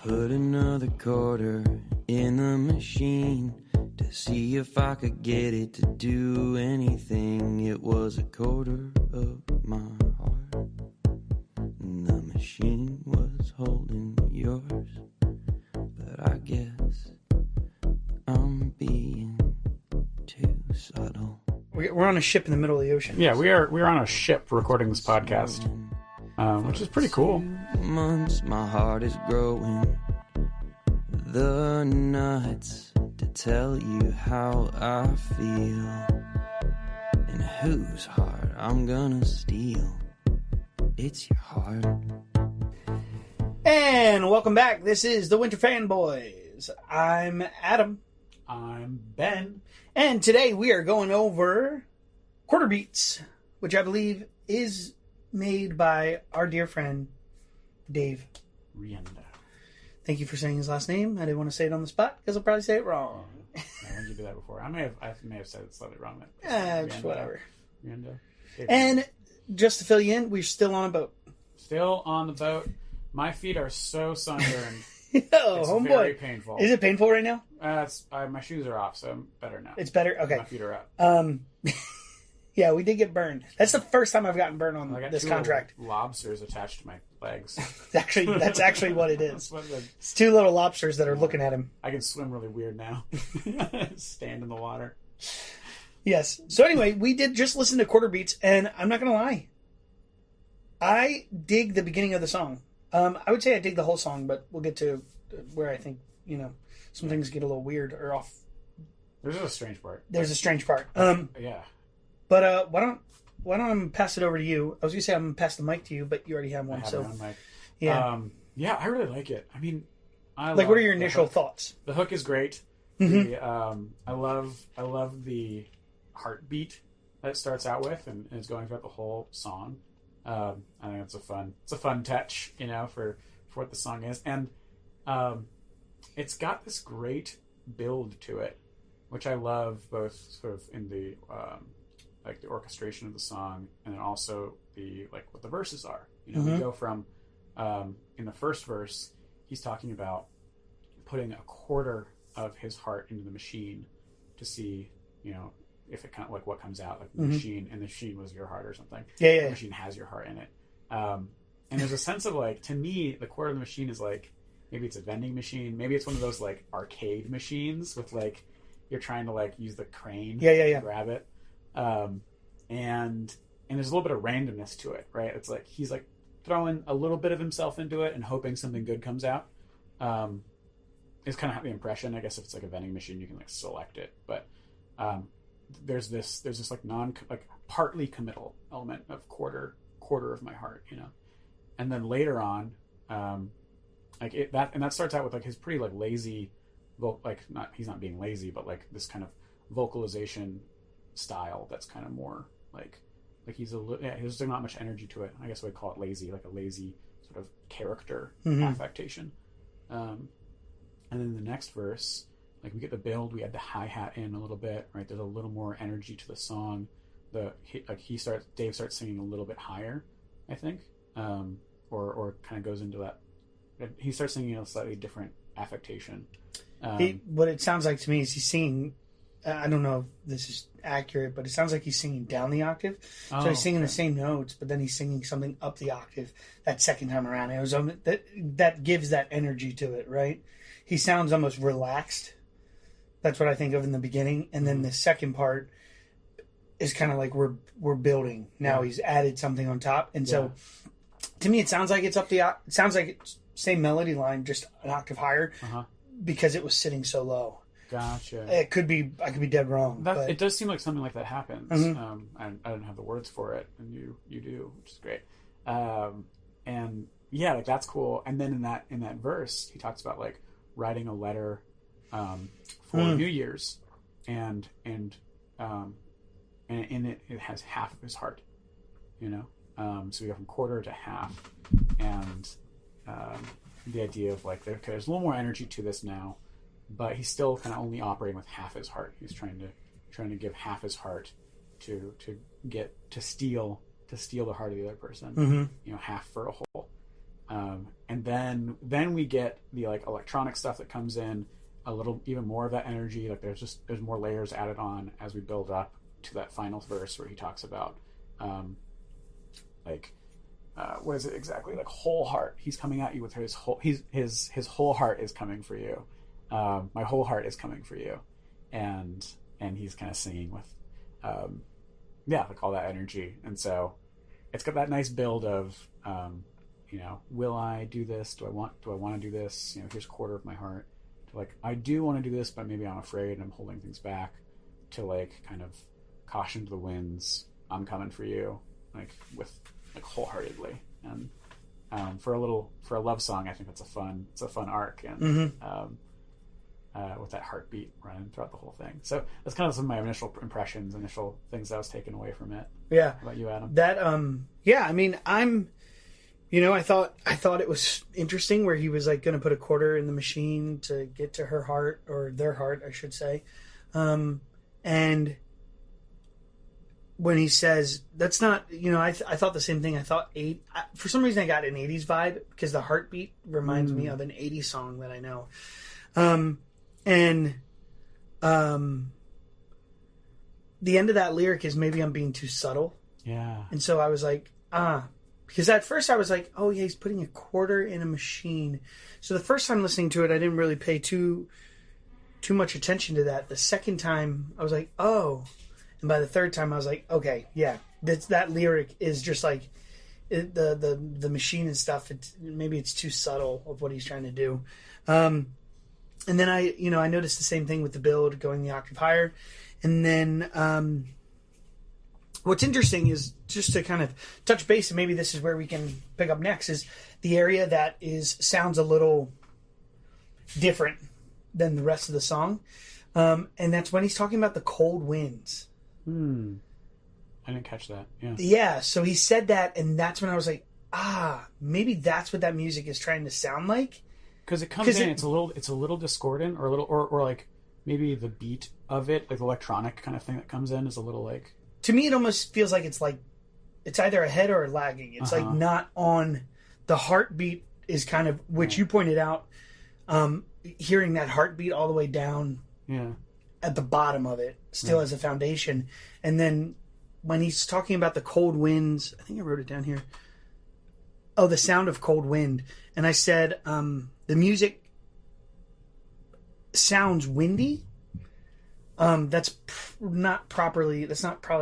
Put another quarter in the machine to see if I could get it to do anything. It was a quarter of my heart, and the machine was holding yours. But I guess I'm being too subtle. We're on a ship in the middle of the ocean. Yeah, we're on a ship recording this podcast, which is pretty cool. Months, my heart is growing the nuts to tell you how I feel and whose heart I'm gonna steal. It's your heart. And welcome back. This is the Winter Fanboys. I'm Adam. I'm Ben. And today we are going over Quarter Beats, which I believe is made by our dear friend Dave Rienda. Thank you for saying his last name. I didn't want to say it on the spot because I'll probably say it wrong. I heard you do that before. I may have said it slightly wrong. Just whatever. Rienda. And just to fill you in, we're still on a boat. Still on the boat. My feet are so sunburned. Oh, it's homeboy. very painful. Is it painful right now? My shoes are off, so I'm better now. It's better? Okay. My feet are up. Yeah, we did get burned. That's the first time I've gotten burned on this contract. Lobsters attached to my legs. That's actually what it is. What It's two little lobsters that are looking at him. I can swim really weird now. Stand in the water. Yes. So anyway, we did just listen to Quarter Beats, and I'm not going to lie. I dig the beginning of the song. I would say I dig the whole song, but we'll get to where I think, some things get a little weird or off. There's a strange part. There's a strange part. Yeah. But why don't I pass it over to you? I was going to say I'm going to pass the mic to you, but you already have one. I have so my own mic. Yeah. Yeah, I really like it. I mean, what are your initial thoughts? The hook is great. Mm-hmm. I love the heartbeat that it starts out with and is going throughout the whole song. I think it's a fun touch, for what the song is. And it's got this great build to it, which I love, both sort of in the like the orchestration of the song and then also the what the verses are. We go from in the first verse, he's talking about putting a quarter of his heart into the machine to see, if it kind of what comes out, the machine, and the machine was your heart or something. Yeah. The machine has your heart in it. And there's a sense of to me, the quarter of the machine is maybe it's a vending machine. Maybe it's one of those arcade machines with you're trying to use the crane to grab it. And there's a little bit of randomness to it, right? It's he's throwing a little bit of himself into it and hoping something good comes out. It's kind of the impression, I guess, if it's a vending machine, you can select it, but there's this partly committal element of quarter of my heart, and then later on, that starts out with his pretty lazy, he's not being lazy, but this kind of vocalization style that's kind of more there's not much energy to it. I guess I would call it lazy, a lazy sort of character affectation. And then the next verse, we get the build, we add the hi-hat in a little bit, right? There's a little more energy to the song. Dave starts singing a little bit higher, I think, or kind of goes into that. He starts singing a slightly different affectation. What it sounds like to me is he's singing. I don't know if this is accurate, but it sounds like he's singing down the octave. So he's singing the same notes, but then he's singing something up the octave that second time around. It was that gives that energy to it, right? He sounds almost relaxed. That's what I think of in the beginning, and then the second part is kind of we're building. Now he's added something on top, and so to me, it sounds like it's up the. It sounds like it's same melody line, just an octave higher, because it was sitting so low. Gotcha. It could be. I could be dead wrong. But it does seem like something like that happens. I don't have the words for it, and you do, which is great. And yeah, that's cool. And then in that verse, he talks about writing a letter for New Year's, and in it has half of his heart. So we go from quarter to half, and the idea of there's a little more energy to this now. But he's still kind of only operating with half his heart. He's trying to give half his heart to steal the heart of the other person. Half for a whole. And then we get the like electronic stuff that comes in, a little even more of that energy. Like there's more layers added on as we build up to that final verse where he talks about what is it exactly, like whole heart. He's coming at you with his whole heart is coming for you. My whole heart is coming for you, and he's kind of singing with like all that energy. And so it's got that nice build of will I do this? Do I want to do this? Here's a quarter of my heart. To like, I do want to do this, but maybe I'm afraid and I'm holding things back. To like kind of caution to the winds, I'm coming for you, like with like wholeheartedly. And for a love song, I think it's a fun arc, and with that heartbeat running throughout the whole thing. So that's kind of some of my initial impressions, initial things I was taken away from it. Yeah. How about you, Adam? That I mean, I thought it was interesting where he was like going to put a quarter in the machine to get to her heart, or their heart, I should say. And when he says that's not, I thought the same thing. I thought for some reason I got an 80s vibe because the heartbeat reminds me of an 80s song that I know. The end of that lyric is maybe I'm being too subtle. Yeah. And so I was like, because at first I was like, oh yeah, he's putting a quarter in a machine. So the first time listening to it, I didn't really pay too much attention to that. The second time I was like, oh. And by the third time I was like, okay, yeah, that lyric is just like the machine and stuff. Maybe it's too subtle of what he's trying to do. And then I noticed the same thing with the build going the octave higher. And then what's interesting is just to kind of touch base, and maybe this is where we can pick up next, is the area that sounds a little different than the rest of the song. And that's when he's talking about the cold winds. I didn't catch that. Yeah. Yeah. So he said that, and that's when I was like, maybe that's what that music is trying to sound like. Because it comes in, it's a little discordant, or a little, or like maybe the beat of it, like electronic kind of thing that comes in, is a little like. To me, it almost feels like it's either ahead or lagging. It's like not on. The heartbeat is kind of, which you pointed out, hearing that heartbeat all the way down. Yeah. At the bottom of it, still as a foundation. And then when he's talking about the cold winds, I think I wrote it down here. Oh, the sound of cold wind. And I said, the music sounds windy. That's not probably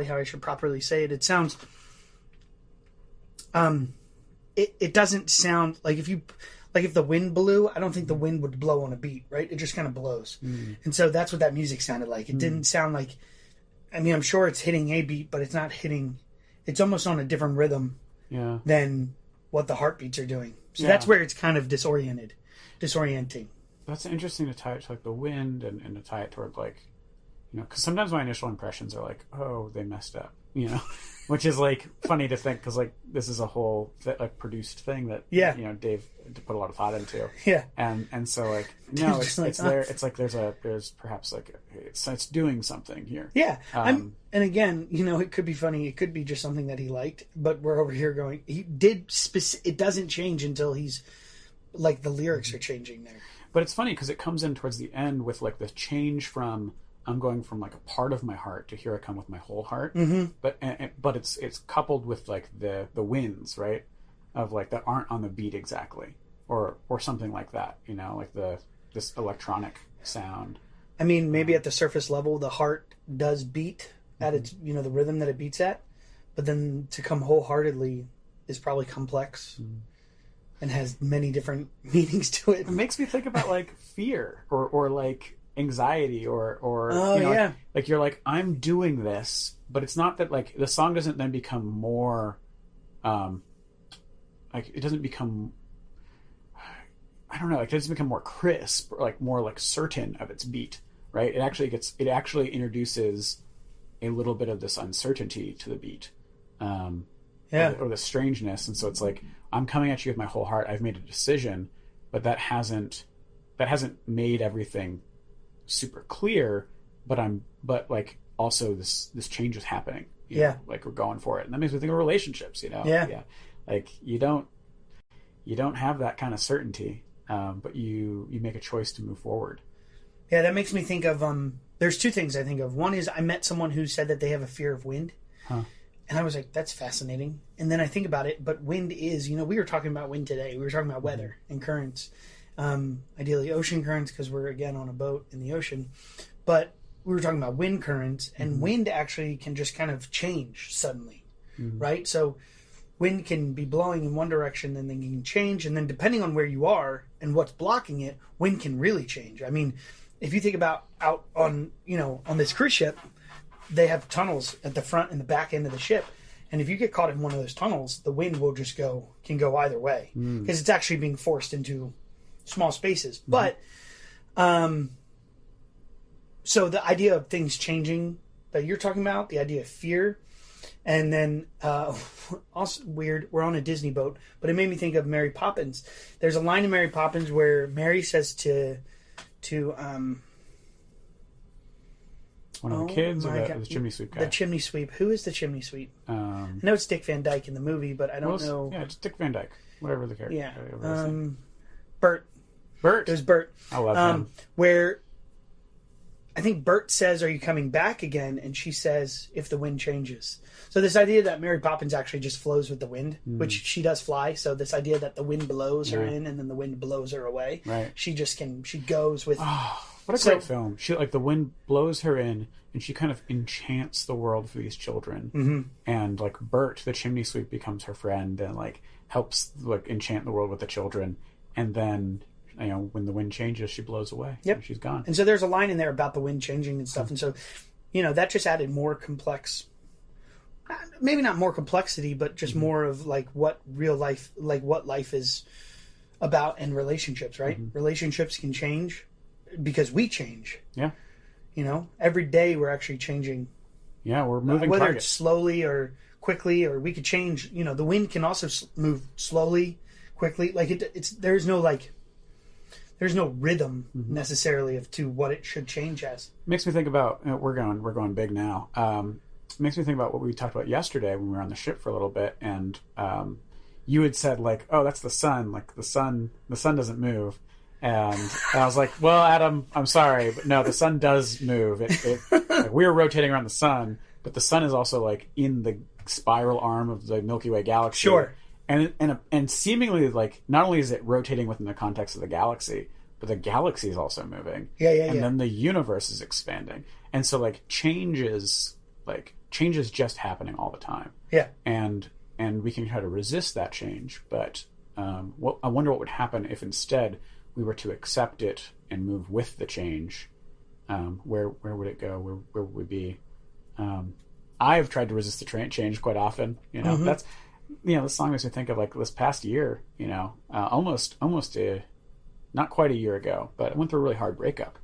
how I should properly say it. It sounds, it doesn't sound like if the wind blew, I don't think the wind would blow on a beat, right? It just kind of blows. And so that's what that music sounded like. It didn't sound like, I mean, I'm sure it's hitting a beat, but it's not hitting, it's almost on a different rhythm than what the heartbeats are doing. So that's where it's kind of disorienting. That's interesting to tie it to like the wind and to tie it toward like, because sometimes my initial impressions are like, oh, they messed up, which is like funny to think because like this is a whole like produced thing that Dave put a lot of thought into. Yeah, and so like no, it's there. It's like there's perhaps like it's doing something here. Yeah, and again, it could be funny. It could be just something that he liked, but we're over here going. He did. It doesn't change until he's like the lyrics are changing there. But it's funny because it comes in towards the end with like the change from. I'm going from like a part of my heart to here I come with my whole heart. Mm-hmm. But it's coupled with like the winds, right? Of like that aren't on the beat exactly, or something like that. Like this electronic sound. I mean, maybe at the surface level, the heart does beat at its the rhythm that it beats at, but then to come wholeheartedly is probably complex. And has many different meanings to it. It makes me think about like fear or like anxiety or like you're like, I'm doing this, but it's not that like the song doesn't then become more like it doesn't become I don't know, like it doesn't become more crisp or like more like certain of its beat, right? It actually introduces a little bit of this uncertainty to the beat. Or the strangeness, and so it's like I'm coming at you with my whole heart. I've made a decision, but that hasn't made everything super clear. But like also this change is happening. Like we're going for it, and that makes me think of relationships. Yeah. Like you don't. you don't have that kind of certainty, but you make a choice to move forward. Yeah, that makes me think of there's two things I think of. One is I met someone who said that they have a fear of wind. Huh. And I was like, that's fascinating. And then I think about it, but wind is, we were talking about wind today. We were talking about weather and currents. Ideally ocean currents because we're, again, on a boat in the ocean. But we were talking about wind currents, and wind actually can just kind of change suddenly, right? So wind can be blowing in one direction, and then it can change. And then depending on where you are and what's blocking it, wind can really change. I mean, if you think about out on, on this cruise ship, they have tunnels at the front and the back end of the ship. And if you get caught in one of those tunnels, the wind will just can go either way because it's actually being forced into small spaces. But, so the idea of things changing that you're talking about, the idea of fear, and then also weird, we're on a Disney boat, but it made me think of Mary Poppins. There's a line in Mary Poppins where Mary says to one of the kids, or the chimney sweep guy? The chimney sweep. Who is the chimney sweep? I know it's Dick Van Dyke in the movie, but I don't know. Yeah, it's Dick Van Dyke. Whatever the character. Yeah. Bert. Bert. It was Bert. I love him. Where I think Bert says, "Are you coming back again?" And she says, "If the wind changes." So this idea that Mary Poppins actually just flows with the wind, which she does fly. So this idea that the wind blows her in and then the wind blows her away. Right. She goes with. What a great film. She the wind blows her in, and she kind of enchants the world for these children. And Bert, the chimney sweep, becomes her friend and helps enchant the world with the children. And then when the wind changes, she blows away. Yep, and she's gone. And so there's a line in there about the wind changing and stuff. And so, that just added more complex. Maybe not more complexity, but just more of what real life, what life is about, and relationships. Right? Relationships can change. Because we change. Yeah. Every day we're actually changing. Yeah, we're moving whether targets. It's slowly or quickly, or we could change. The wind can also move slowly, quickly. There's no rhythm necessarily to what it should change as. Makes me think about we're going big now. Makes me think about what we talked about yesterday when we were on the ship for a little bit, and you had said oh, that's the sun. The sun doesn't move. And I was like, well, Adam, I'm sorry, but no, the sun does move. We're rotating around the sun, but the sun is also in the spiral arm of the Milky Way galaxy. Sure. And seemingly not only is it rotating within the context of the galaxy, but the galaxy is also moving. And then the universe is expanding. And so change is just happening all the time. Yeah. And we can try to resist that change, but I wonder what would happen if instead we were to accept it and move with the change. Where would it go? Where would we be? I've tried to resist the change quite often. That's this song makes me think of this past year. Almost not quite a year ago, but I went through a really hard breakup,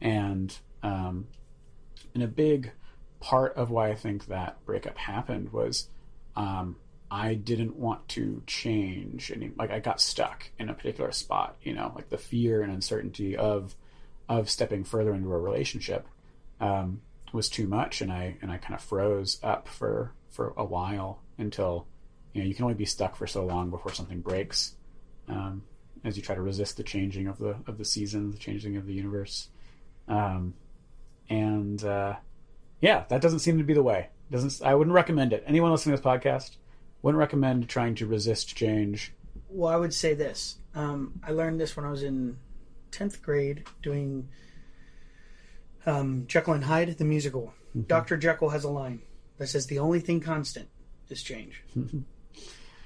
and a big part of why I think that breakup happened was I didn't want to change any. I got stuck in a particular spot, the fear and uncertainty of stepping further into a relationship was too much, and I kind of froze up for a while until you can only be stuck for so long before something breaks, as you try to resist the changing of the seasons, the changing of the universe, that doesn't seem to be the way. I wouldn't recommend it. Anyone listening to this podcast, wouldn't recommend trying to resist change. Well, I would say this. I learned this when I was in 10th grade doing Jekyll and Hyde, the musical. Dr. Jekyll has a line that says, "The only thing constant is change."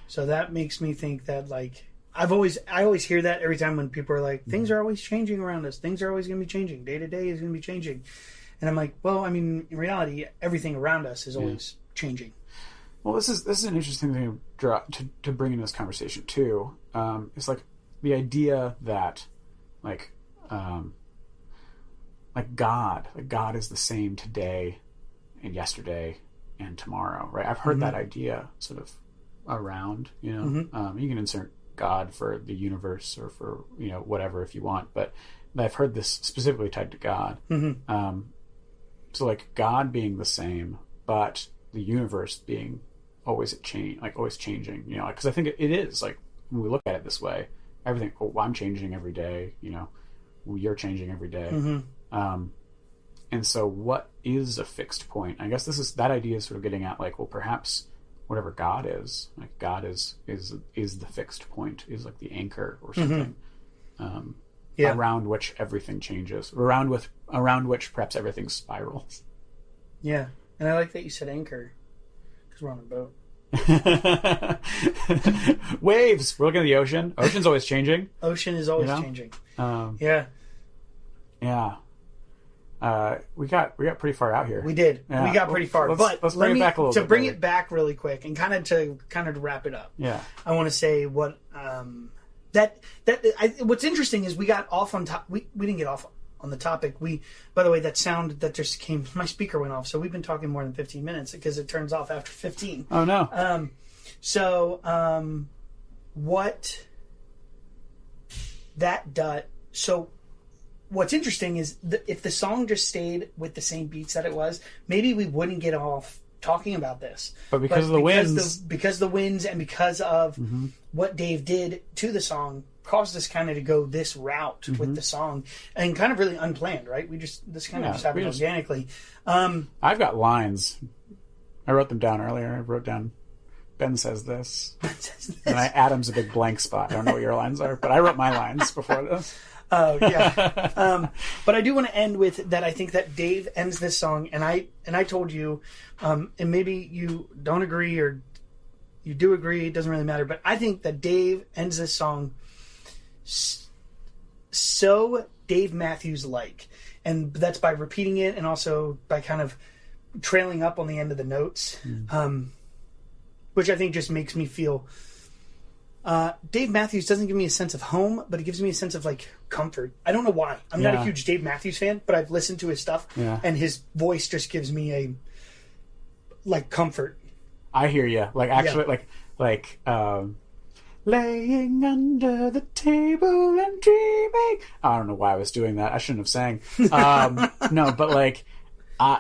So that makes me think that I always hear that every time when people are like, things are always changing around us. Things are always going to be changing. Day to day is going to be changing. And I'm like, well, I mean, in reality, everything around us is always changing. Well, this is an interesting thing to bring into this conversation too. It's the idea that God is the same today and yesterday and tomorrow, right? I've heard that idea sort of around. You can insert God for the universe or for whatever if you want, but I've heard this specifically tied to God. So God being the same, but the universe being always at change, always changing, because I think it is when we look at it this way, everything. Oh, I'm changing every day. You know, you're changing every day. Mm-hmm. And so, what is a fixed point? I guess that idea is sort of getting at like, well, perhaps whatever God is, like God is the fixed point, is like the anchor or something, around which everything changes, around which perhaps everything spirals. Yeah, and I like that you said anchor because we're on a boat. Waves. We're looking at the ocean. Ocean's always changing. Ocean is always changing. Yeah. We got pretty far out here. We did. Yeah. We got pretty far. Let's bring it back a little bit. To bring it back really quick and kind of to wrap it up. Yeah. I want to say what what's interesting is we got off on top. We didn't get off on the topic. By the way, that sound that just came, my speaker went off. So we've been talking more than 15 minutes because it turns off after 15. Oh no. What that does. So what's interesting is if the song just stayed with the same beats that it was, maybe we wouldn't get off talking about this. But because of the winds. Because the winds and because of what Dave did to the song caused us kind of to go this route with the song, and kind of really unplanned, right? This kind of just happened organically. I've got lines. I wrote them down earlier. I wrote down, Ben says this. And Adam's a big blank spot. I don't know what your lines are, but I wrote my lines before this. Oh yeah. But I do want to end with that. I think that Dave ends this song, and I told you, and maybe you don't agree or you do agree. It doesn't really matter. But I think that Dave ends this song so Dave Matthews like, and that's by repeating it and also by kind of trailing up on the end of the notes, which I think just makes me feel. Dave Matthews doesn't give me a sense of home, but it gives me a sense of like comfort. I don't know why. I'm not a huge Dave Matthews fan, but I've listened to his stuff, and his voice just gives me a like comfort. I hear you. Like actually, like laying under the table and dreaming. I don't know why I was doing that. I shouldn't have sang. No, but like.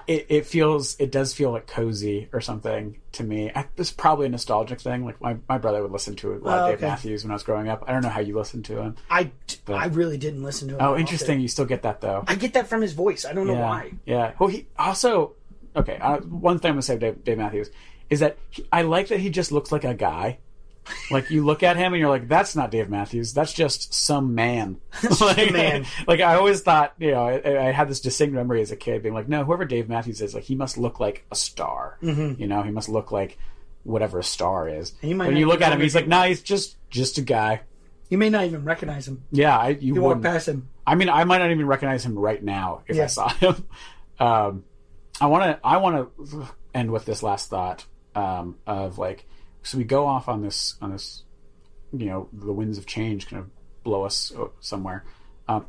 It does feel like cozy or something to me. It's probably a nostalgic thing. Like my brother would listen to a lot of Dave Matthews when I was growing up. I don't know how you listen to him. I really didn't listen to him. Oh, interesting. You still get that though. I get that from his voice. I don't know why. Yeah. Well, he also one thing I'm gonna say of Dave Matthews is that I like that he just looks like a guy. Like you look at him and you're like, that's not Dave Matthews. That's just some man. Like, man. Like I always thought, I had this distinct memory as a kid being like, no, whoever Dave Matthews is, like he must look like a star. He must look like whatever a star is. When you look at him, he's like, nah, he's just a guy. You may not even recognize him. Yeah, you walk past him. I mean, I might not even recognize him right now if I saw him. I want to end with this last thought of like. So we go off on this, the winds of change kind of blow us somewhere,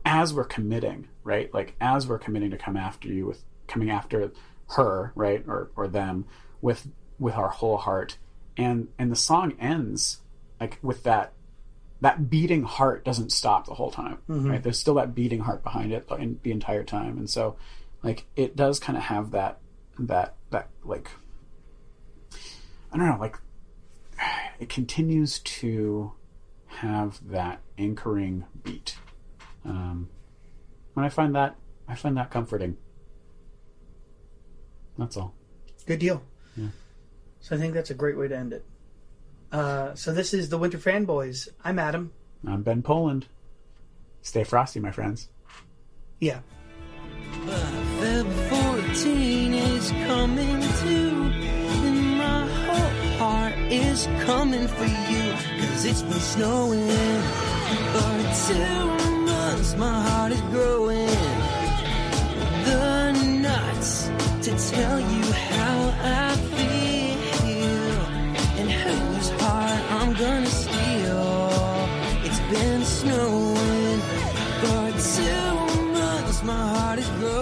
as we're committing, right? Like as we're committing to coming after her, right, or them with our whole heart, and the song ends like with that beating heart doesn't stop the whole time, right? There's still that beating heart behind it the entire time, and so like it does kind of have that like I don't know, like. It continues to have that anchoring beat, and I find that comforting. That's all. Good deal. Yeah. So I think that's a great way to end it. So this is the Winter Fanboys. I'm Adam. I'm Ben Poland. Stay frosty, my friends. Yeah. Feb 14 is coming too. Is coming for you, 'cause it's been snowing for 2 months. My heart is growing the nuts to tell you how I feel and whose heart I'm gonna steal. It's been snowing for 2 months. My heart is growing.